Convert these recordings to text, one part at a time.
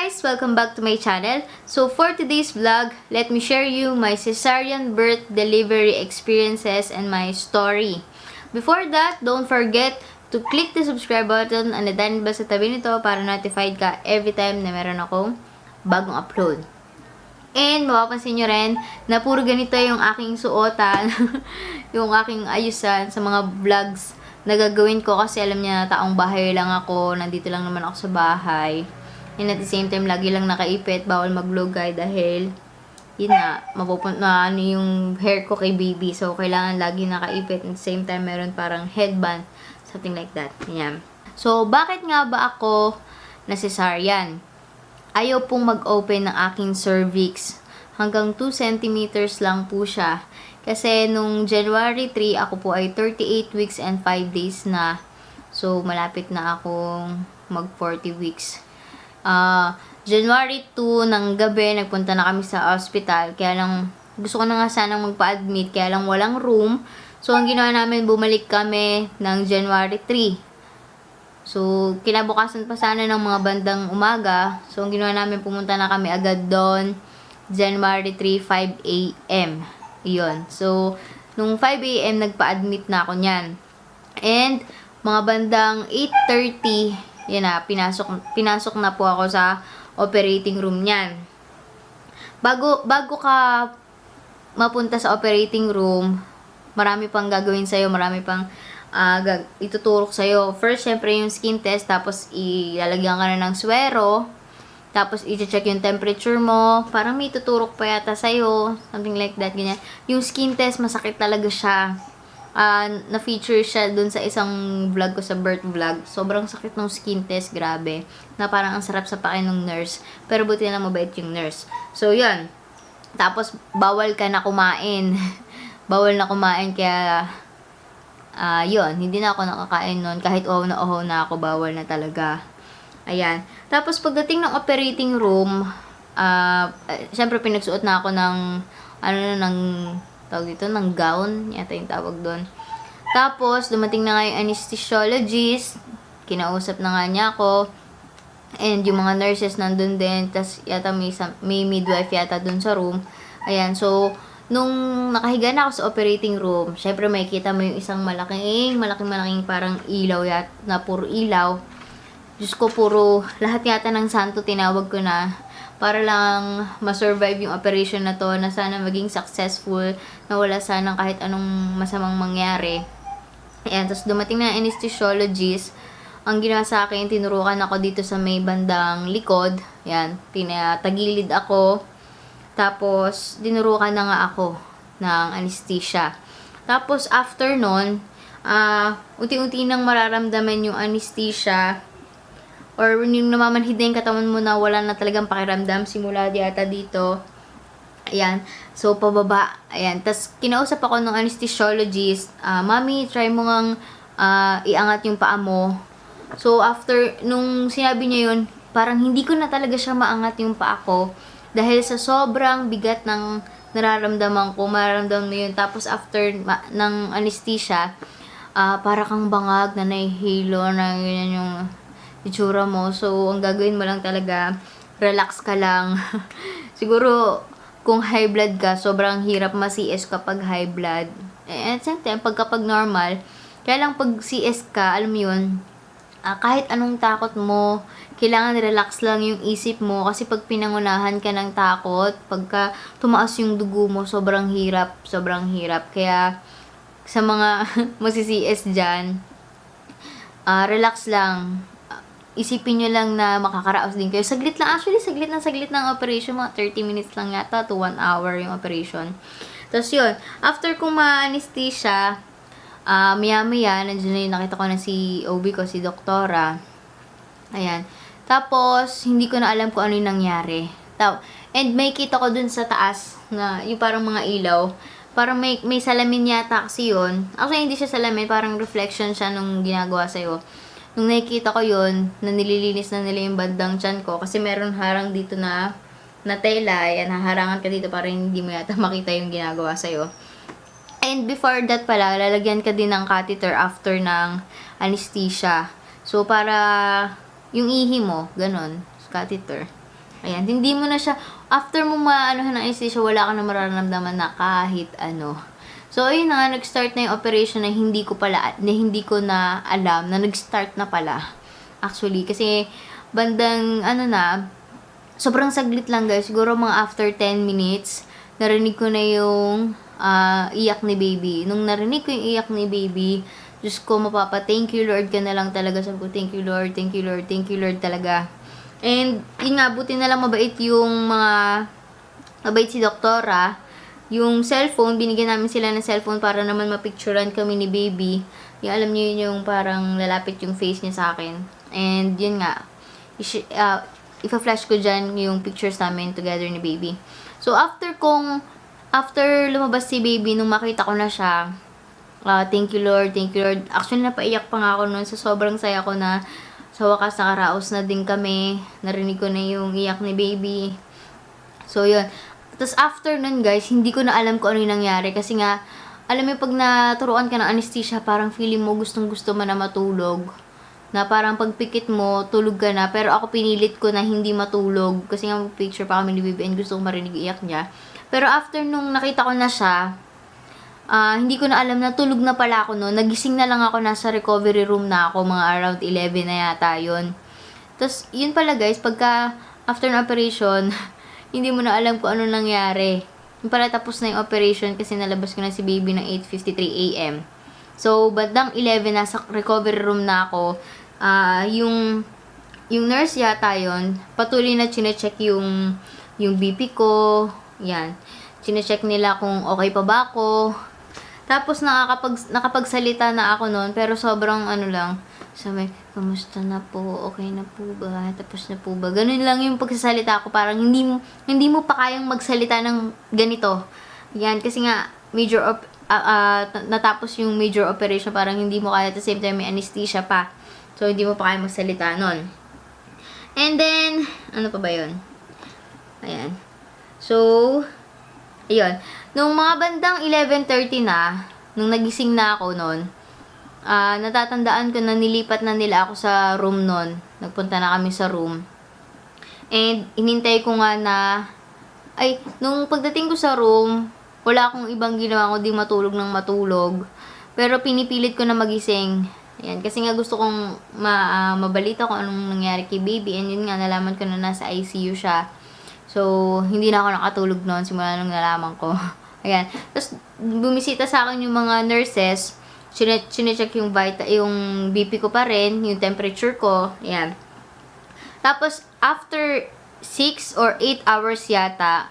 guys! Welcome back to my channel. So for today's vlog, let me share you my cesarean birth delivery experiences and my story. Before that, don't forget to click the subscribe button and the tiny bell sa tabi nito para notified ka every time na meron akong bagong upload. And mapapansin nyo rin na puro ganito yung aking suotan, yung aking ayusan sa mga vlogs na gagawin ko kasi alam niya na taong bahay lang ako, nandito lang naman ako sa bahay. And at the same time, lagi lang nakaipit, bawal mag-vlogay dahil, yun na, mapupunta ano yung hair ko kay baby. So, kailangan lagi nakaipit. At the same time, meron parang headband, something like that. Yan. So, bakit nga ba ako na cesarean? Ayaw pong mag-open ng aking cervix. Hanggang 2 centimeters lang po siya. Kasi nung January 3, ako po ay 38 weeks and 5 days na. So, malapit na akong mag 40 weeks. January 2 ng gabi, nagpunta na kami sa hospital. Kaya lang, gusto ko na nga sanang magpa-admit. Kaya lang walang room. So, ang ginawa namin, bumalik kami ng January 3. So, kinabukasan pa sana ng mga bandang umaga. So, ang ginawa namin, pumunta na kami agad doon. January 3, 5 a.m. Iyon. So, nung 5 a.m. nagpa-admit na ako niyan. And, mga bandang 8:30, yan na, pinasok na po ako sa operating room niyan. Bago ka mapunta sa operating room, marami pang gagawin sa'yo, marami pang ituturok sa'yo. First, syempre yung skin test, tapos ilalagyan ka na ng swero, tapos i-check yung temperature mo, parang may tuturok pa yata sa'yo, something like that, ganyan. Yung skin test, masakit talaga siya. Na-feature siya dun sa isang vlog ko sa birth vlog. Sobrang sakit ng skin test, grabe. Na parang ang sarap sa pakin ng nurse. Pero buti na mabait yung nurse. So, yun. Tapos, bawal ka na kumain. Bawal na kumain, kaya, yun. Hindi na ako nakakain nun. Kahit oho na ako, bawal na talaga. Ayan. Tapos, pagdating ng operating room, syempre, pinagsuot na ako ng, tawag dito, ng gown, yata yung tawag doon. Tapos, dumating na nga yung anesthesiologist, kinausap na nga niya ako, and yung mga nurses nandun din, tas yata may midwife yata dun sa room. Ayan, so, nung nakahiga na ako sa operating room, syempre makikita mo yung isang malaking parang ilaw yata, na puro ilaw. Diyos ko, puro, lahat yata ng santo tinawag ko na, para lang ma-survive yung operation na to, na sana maging successful, na wala sanang kahit anong masamang mangyari. Ayan, tapos dumating na anesthesiologist. Ang ginawa sa akin, tinurukan ako dito sa may bandang likod. Ayan, tinatagilid ako. Tapos, dinurukan na nga ako ng anesthesia. Tapos, after nun, unti-unti nang mararamdaman yung anesthesia, or yung namamanhid na yung katawan mo na wala na talagang pakiramdam, simula yata dito. Ayan. So, pababa. Ayan. Tapos, kinausap ako ng anesthesiologist. Mami, try mo ngang iangat yung paa mo. So, after, nung sinabi niya yun, parang hindi ko na talaga siya maangat yung paa ko. Dahil sa sobrang bigat ng nararamdaman ko, mararamdaman mo yun. Tapos, after ng anesthesia, para kang bangag na nahihilo na yun yung itsura mo. So, ang gagawin mo lang talaga, relax ka lang. Siguro, kung high blood ka, sobrang hirap ma-CS kapag high blood. At same time, kapag normal, kaya lang pag CS ka, alam mo yun, kahit anong takot mo, kailangan relax lang yung isip mo. Kasi pag pinangunahan ka ng takot, pagka tumaas yung dugo mo, sobrang hirap. Kaya, sa mga mag-CS dyan, relax lang. Isipin nyo lang na makakaraos din kayo. Saglit lang. Actually, saglit ng operation. Mga 30 minutes lang yata to 1 hour yung operation. Tapos yun, after kong ma-anesthesia, maya-maya, nandiyan na yung nakita ko na si OB ko, si Doktora. Ayan. Tapos, hindi ko na alam kung ano yung nangyari. And may kita ko dun sa taas, na yung parang mga ilaw. Parang may salamin yata kasi yun. Actually, hindi siya salamin. Parang reflection siya nung ginagawa sa'yo. Nung nakikita ko yun, na nililinis na nila yung bandang tiyan ko, kasi meron harang dito na tela, yan, haharangan ka dito para hindi mo yata makita yung ginagawa sa'yo. And before that pala, lalagyan ka din ng catheter after ng anesthesia. So, para yung ihi mo, ganun, catheter. Ayan, hindi mo na siya, after mo maanohan ng anesthesia, wala ka na mararamdaman na kahit ano. So, ayun na nga, nag-start na yung operation na hindi ko na alam na nag-start na pala. Actually, kasi bandang, sobrang saglit lang guys, siguro mga after 10 minutes, narinig ko na yung iyak ni baby. Nung narinig ko yung iyak ni baby, Diyos ko, thank you Lord ka na lang talaga. Sabi ko, thank you Lord, thank you Lord, thank you Lord talaga. And, yun nga, buti na lang mabait si doktora. Yung cellphone, binigyan namin sila ng cellphone para naman mapicturean kami ni baby. Yung alam niyo yun, yung parang lalapit yung face niya sa akin. And, yun nga, ipa-flash ko dyan yung pictures namin together ni baby. So, after lumabas si baby, nung makita ko na siya, thank you Lord, thank you Lord. Actually, napaiyak pa nga ako noon sa sobrang saya ko na sa wakas nakaraos na din kami. Narinig ko na yung iyak ni baby. So, yun. Tapos, after nun, guys, hindi ko na alam kung ano yung nangyari. Kasi nga, alam mo, pag naturuan ka ng anesthesia, parang feeling mo gustong-gusto mo na matulog. Na parang pagpikit mo, tulog ka na. Pero ako pinilit ko na hindi matulog. Kasi nga, picture pa kami ni baby and gusto ko marinig iyak niya. Pero after nung nakita ko na siya, hindi ko na alam na tulog na pala ako noon. Nagising na lang ako, nasa recovery room na ako, mga around 11 na yata yun. Tapos, yun pala guys, pagka after ng operation, hindi mo na alam kung ano nangyari. Yung pala tapos na yung operation kasi nalabas ko na si baby ng 8:53 AM. So, bandang 11, nasa recovery room na ako. Yung nurse yata yun, patuloy na chinecheck yung BP ko. Yan. Chinecheck nila kung okay pa ba ako. Tapos nakapagsalita na ako noon, pero sobrang lang, sabi, kamusta na po, okay na po ba, tapos na po ba, ganun lang yung pagsasalita ko, parang hindi mo pa kayang magsalita ng ganito. Yan, kasi nga, natapos yung major operation, parang hindi mo kaya, at the same time may anesthesia pa. So, hindi mo pa kayang magsalita noon. And then, ano pa ba yun? Ayan. So, ayun. Nung mga bandang 11:30 na, nung nagising na ako noon, natatandaan ko na nilipat na nila ako sa room noon. Nagpunta na kami sa room. And, inintay ko nga na, nung pagdating ko sa room, wala akong ibang ginawa kundi matulog ng matulog. Pero pinipilit ko na magising. Ayan, kasi nga gusto kong mabalita kung anong nangyari kay baby. And yun nga, nalaman ko na nasa ICU siya. So, hindi na ako nakatulog noon simula nung nalaman ko. Ayan. Tapos, bumisita sa akin yung mga nurses. Chinecheck yung BP ko pa rin, yung temperature ko. Ayan. Tapos, after 6 or 8 hours yata,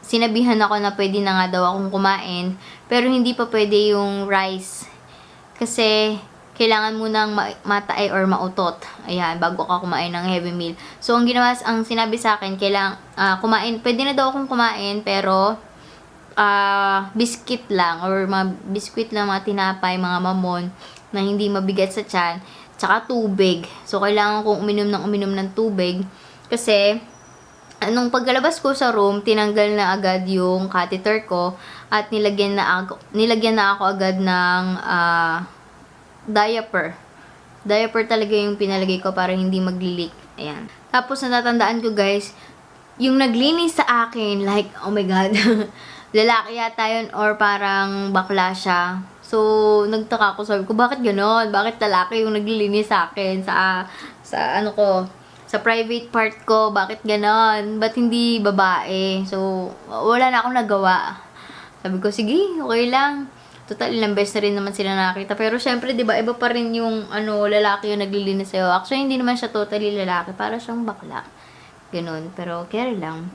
sinabihan ako na pwede na nga daw akong kumain. Pero hindi pa pwede yung rice. Kasi, kailangan mo nang mataay or mautot. Ayan, bago ka kumain ng heavy meal. So, ang sinabi sa akin, pwede na daw akong kumain, pero, biscuit lang, or biscuit lang, mga tinapay, mga mamon, na hindi mabigat sa tiyan, tsaka tubig. So, kailangan kong uminom ng tubig, kasi, nung pagkalabas ko sa room, tinanggal na agad yung catheter ko, at nilagyan na ako agad ng, diaper. Diaper talaga yung pinalagay ko para hindi magli-leak. Ayan. Tapos, natatandaan ko guys, yung naglinis sa akin, like, oh my God, lalaki yata yun or parang bakla siya. So, nagtaka ko, sabi ko, bakit gano'n? Bakit lalaki yung naglilinis sa akin? Sa private part ko, bakit gano'n? Ba't hindi babae? So, wala na akong nagawa. Sabi ko, sige, okay lang. Total, ilang beses na rin naman sila nakakita. Pero, syempre, diba, iba pa rin yung, lalaki yung naglilinis sa'yo. Actually, hindi naman siya totally lalaki. Para siyang bakla. Ganun. Pero, care lang.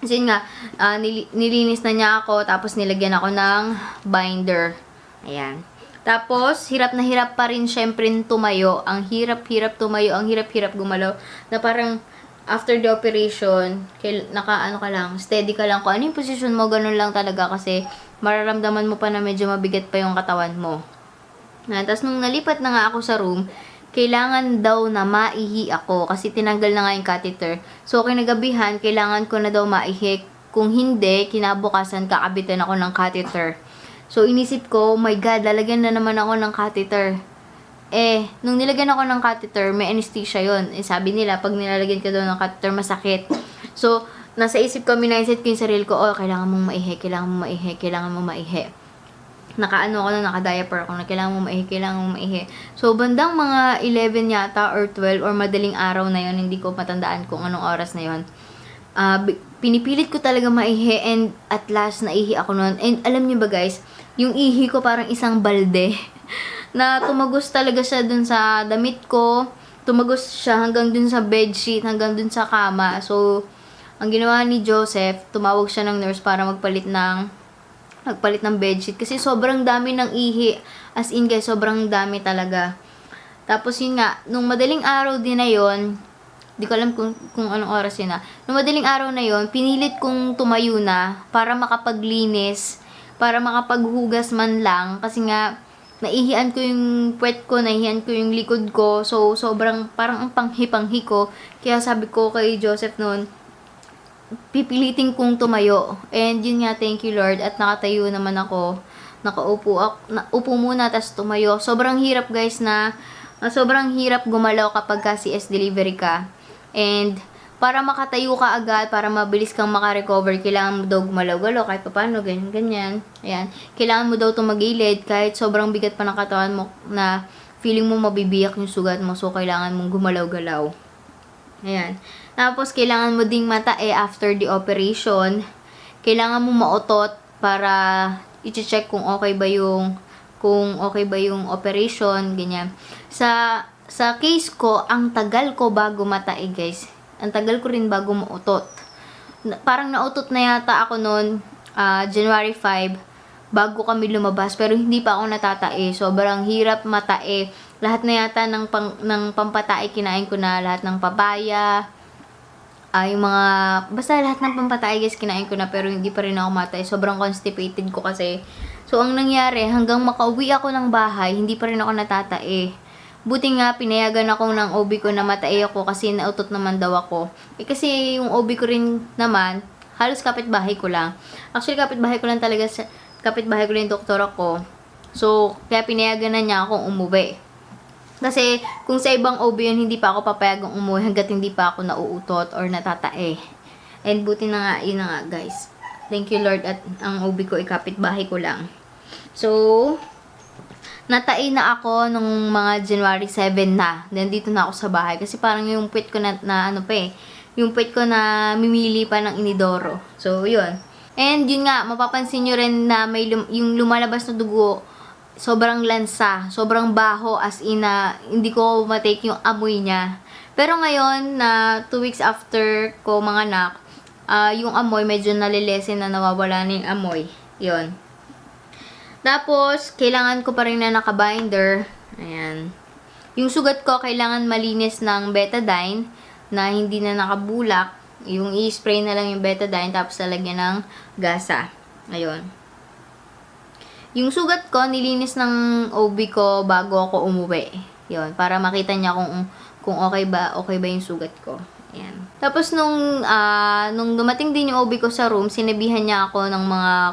Kasi nga, nilinis na niya ako, tapos nilagyan ako ng binder. Ayan. Tapos, hirap na hirap pa rin syempre tumayo. Ang hirap-hirap tumayo, ang hirap-hirap gumalaw. Na parang, after the operation, ka lang, steady ka lang. Kung ano yung position mo, ganun lang talaga kasi mararamdaman mo pa na medyo mabigat pa yung katawan mo. Tapos, nung nalipat na nga ako sa room, kailangan daw na maihi ako kasi tinanggal na nga yung catheter. So, kinagabihan, kailangan ko na daw maihi. Kung hindi, kinabukasan, kakabitan ako ng catheter. So, inisip ko, oh my God, lalagyan na naman ako ng catheter. Nung nilagyan ako ng catheter, may anesthesia yun. Sabi nila, pag nilalagyan ka daw ng catheter, masakit. So, nasa isip ko, mindset ko yung sarili ko, oh, kailangan mong maihi, kailangan mong maihi, kailangan mong maihi. Naka-ano ako na, naka-diaper ako na kailangan mong maihi, kailangan mong maihi. So, bandang mga 11 yata or 12 or madaling araw na yon, hindi ko matandaan kung anong oras na yon. Pinipilit ko talaga maihi and at last naihi ako noon. And alam niyo ba guys, yung ihi ko parang isang balde na tumagos talaga siya dun sa damit ko, tumagos siya hanggang dun sa bedsheet, hanggang dun sa kama. So, ang ginawa ni Joseph, tumawag siya ng nurse para magpalit ng bedsheet kasi sobrang dami ng ihi. As in guys, sobrang dami talaga. Tapos yun nga, nung madaling araw din na yon, di ko alam kung anong oras yun na. Nung madaling araw na yon, pinilit kong tumayo na para makapaglinis, para makapaghugas man lang. Kasi nga, naihian ko yung puwet ko, naihian ko yung likod ko. So, sobrang parang ang panghi-panghi ko. Kaya sabi ko kay Joseph noon, pipilitin kong tumayo. And yun nga, thank you Lord. At nakatayo naman ako. Upo muna, tas tumayo. Sobrang hirap guys sobrang hirap gumalaw kapag CS delivery ka. And para makatayo ka agad, para mabilis kang makarecover, kailangan mo daw gumalaw-galaw kahit paano, ganyan. Ayan. Kailangan mo daw tumagilid kahit sobrang bigat pa ng katawan mo na feeling mo mabibiyak yung sugat mo. So, kailangan mong gumalaw-galaw. Ayan. Tapos, kailangan mo ding matae after the operation. Kailangan mo maotot para i-check kung okay ba yung operation, ganyan. Sa case ko, ang tagal ko bago matae, guys. Ang tagal ko rin bago mautot. Parang nautot na yata ako noon, January 5, bago kami lumabas. Pero hindi pa ako natatae. Sobrang hirap matae. Lahat na yata ng pampatae, kinain ko na. Lahat ng papaya, basta lahat ng pampatae guys, kinain ko na. Pero hindi pa rin ako matae. Sobrang constipated ko kasi. So, ang nangyari, hanggang makauwi ako ng bahay, hindi pa rin ako natatae. Buti nga, pinayagan ako ng OB ko na matae ako kasi nautot naman daw ako. Kasi yung OB ko rin naman, halos kapitbahay ko lang. Actually, kapitbahay ko lang yung doktor ako. So, kaya pinayagan na niya akong umuwi. Kasi, kung sa ibang OB yun, hindi pa ako papayagang umuwi hanggat hindi pa ako nauutot or natatae. And buti na nga, yun na nga guys. Thank you Lord at ang OB ko, kapitbahay ko lang. So, natai na ako nung mga January 7 na. Then, dito na ako sa bahay. Kasi parang yung puwet ko yung puwet ko na mimili pa ng inidoro. So, yun. And, yun nga, mapapansin nyo rin na yung lumalabas na dugo, sobrang lansa, sobrang baho, as in na hindi ko matake yung amoy niya. Pero ngayon, na 2 weeks after ko manganak, yung amoy medyo nalilesen na, nawawala na yung amoy. Yun. Tapos, kailangan ko pa rin na nakabinder. Ayan. Yung sugat ko, kailangan malinis ng betadine na hindi na nakabulak. Yung i-spray na lang yung betadine tapos lalagyan ng gasa. Ayun. Yung sugat ko, nilinis ng OB ko bago ako umuwi. Yun. Para makita niya kung okay ba yung sugat ko. Ayan. Tapos nung dumating din yung OB ko sa room, sinabihan niya ako ng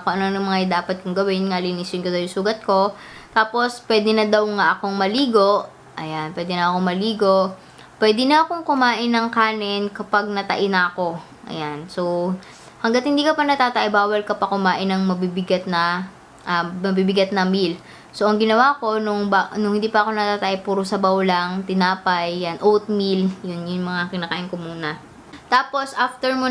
kung ano ng mga dapat kong gawin, nga linisin ko daw yung sugat ko. Tapos pwede na daw nga akong maligo. Ayan, pwede na akong maligo. Pwede na akong kumain ng kanin kapag natain na ako. Ayan. So, hangga't hindi ka pa natatay, bawal ka pa kumain ng mabibigat na meal. So, ang ginawa ko, nung hindi pa ako natatay, puro sabaw lang, tinapay, yan, oatmeal, yun yung mga kinakain ko muna. Tapos, after mo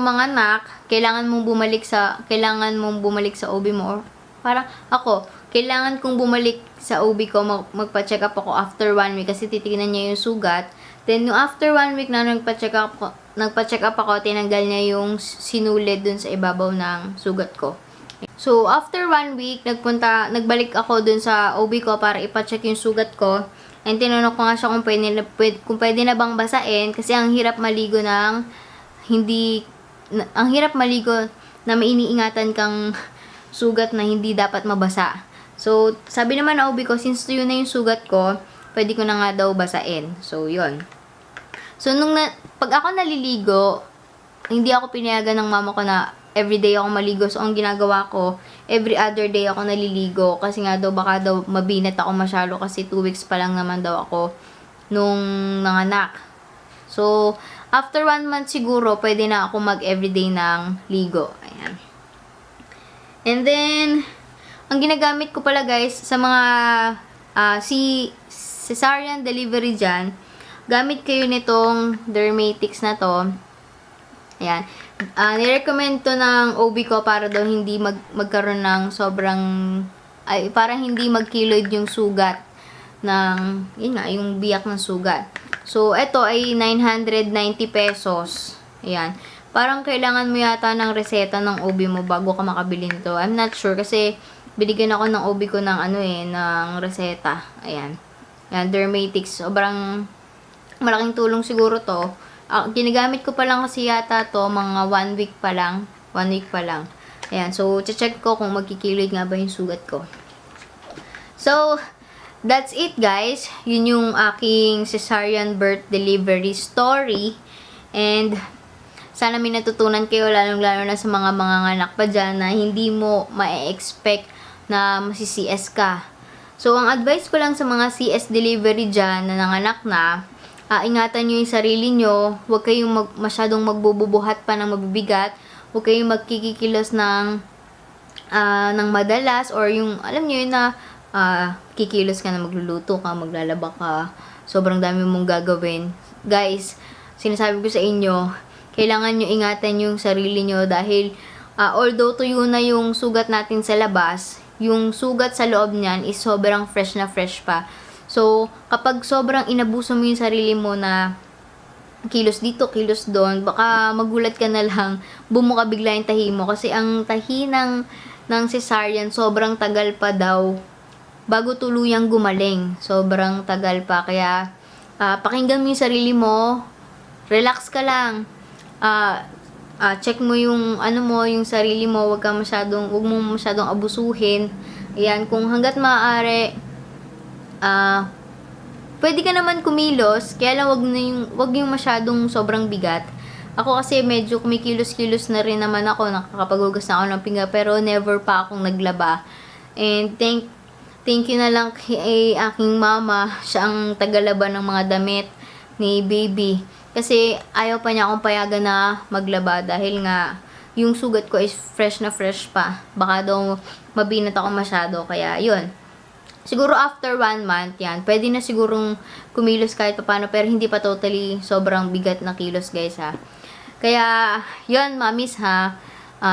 manganak, kailangan mong bumalik sa OB mo. Or, parang ako, kailangan kong bumalik sa OB ko, magpa-check up ako after 1 week kasi titignan niya yung sugat. Then, yung after 1 week na nagpa-check up ako, tinanggal niya yung sinulid dun sa ibabaw ng sugat ko. So, after 1 week, nagbalik ako dun sa OB ko para ipacheck yung sugat ko. And tinanong ko nga siya kung pwede na bang basain kasi ang hirap maligo na may iniingatan kang sugat na hindi dapat mabasa. So, sabi naman ng OB ko, since yun na yung sugat ko, pwede ko na nga daw basain. So, yun. So, pag ako naliligo, hindi ako pinayagan ng mama ko na everyday ako maligo. So, ang ginagawa ko, every other day ako naliligo. Kasi nga daw, baka daw mabinat ako masyado kasi 2 weeks pa lang naman daw ako nung nanganak. So, after 1 month siguro, pwede na ako mag-everyday ng ligo. Ayan. And then, ang ginagamit ko pala guys, sa mga cesarean delivery dyan, gamit kayo nitong Dermatix na to. Ayan. Nirecommend to ng OB ko para daw hindi magkaroon ng sobrang, para hindi magkiloid yung sugat ng, yun nga, yung biyak ng sugat. So, ito ay 990 pesos. Ayan. Parang kailangan mo yata ng reseta ng OB mo bago ka makabili nito. I'm not sure kasi binigyan ako ng OB ko ng ng reseta. Ayan. Ayan, Dermatix. Sobrang malaking tulong siguro to. Ginagamit ko pa lang kasi yata to mga 1 week pa lang. 1 week pa lang. Ayan. So, check ko kung magkikiloid nga ba yung sugat ko. So, that's it guys. Yun yung aking cesarean birth delivery story. And sana may natutunan kayo, lalong-lalo na sa mga anak pa dyan na hindi mo ma-expect na masi-CS ka. So, ang advice ko lang sa mga CS delivery dyan na nanganak na, ingatan nyo yung sarili nyo, huwag kayong masyadong magbububuhat pa ng mabibigat, huwag kayong magkikikilos ng madalas, or yung, alam nyo yun na, kikilos ka na magluluto ka, maglalaba ka, sobrang dami mong gagawin. Guys, sinasabi ko sa inyo, kailangan nyo ingatan yung sarili nyo dahil although tuyo na yung sugat natin sa labas, yung sugat sa loob niyan is sobrang fresh na fresh pa. So, kapag sobrang inabuso mo yung sarili mo na kilos dito, kilos doon, baka magulat ka na lang, bumuka bigla yung tahi mo. Kasi ang tahi ng cesarean, sobrang tagal pa daw bago tuluyang gumaling. Sobrang tagal pa. Kaya, pakinggan mo yung sarili mo, relax ka lang. Check mo yung yung sarili mo, wag mo masyadong abusuhin. Ayan, kung hangga't maaari, pwede ka naman kumilos, kaya lang wag yung masyadong sobrang bigat. Ako kasi medyo kumikilos-kilos na rin naman ako, nakakapaghugas na ako ng pinggan, pero never pa akong naglaba. And thank you na lang kay aking mama, siya ang tagalaba ng mga damit ni baby. Kasi ayaw pa niya akong payagan na maglaba dahil nga yung sugat ko is fresh na fresh pa. Baka daw mabinat ako masyado, kaya yun. Siguro after 1 month, yan, pwede na sigurong kumilos kahit paano, pero hindi pa totally sobrang bigat na kilos, guys, ha. Kaya, yun, mamis, ha.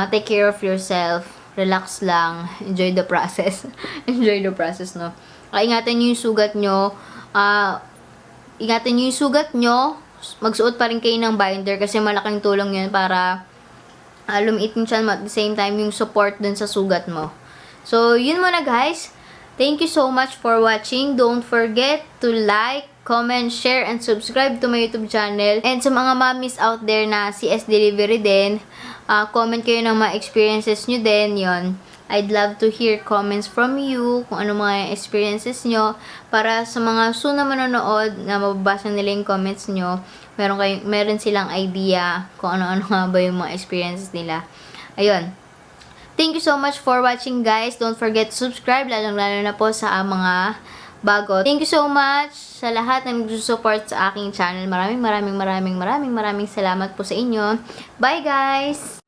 Take care of yourself. Relax lang. Enjoy the process. Enjoy the process, no. Ingatan nyo yung sugat nyo. Ingatan nyo yung sugat nyo. Magsuot pa rin kayo ng binder kasi malaking tulong yun para lumiit yung tiyan mo at the same time yung support dun sa sugat mo. So, yun muna, guys. Thank you so much for watching. Don't forget to like, comment, share, and subscribe to my YouTube channel. And sa mga mommies out there na CS delivery din, comment kayo ng mga experiences nyo din. Yon. I'd love to hear comments from you, kung ano mga experiences nyo, para sa mga soon na manonood na mababasa nila yung comments nyo, meron silang idea kung ano-ano nga ba yung mga experiences nila. Ayun. Thank you so much for watching, guys. Don't forget to subscribe, lalong-lalo na po sa mga bago. Thank you so much sa lahat na nag-support sa aking channel. Maraming salamat po sa inyo. Bye, guys!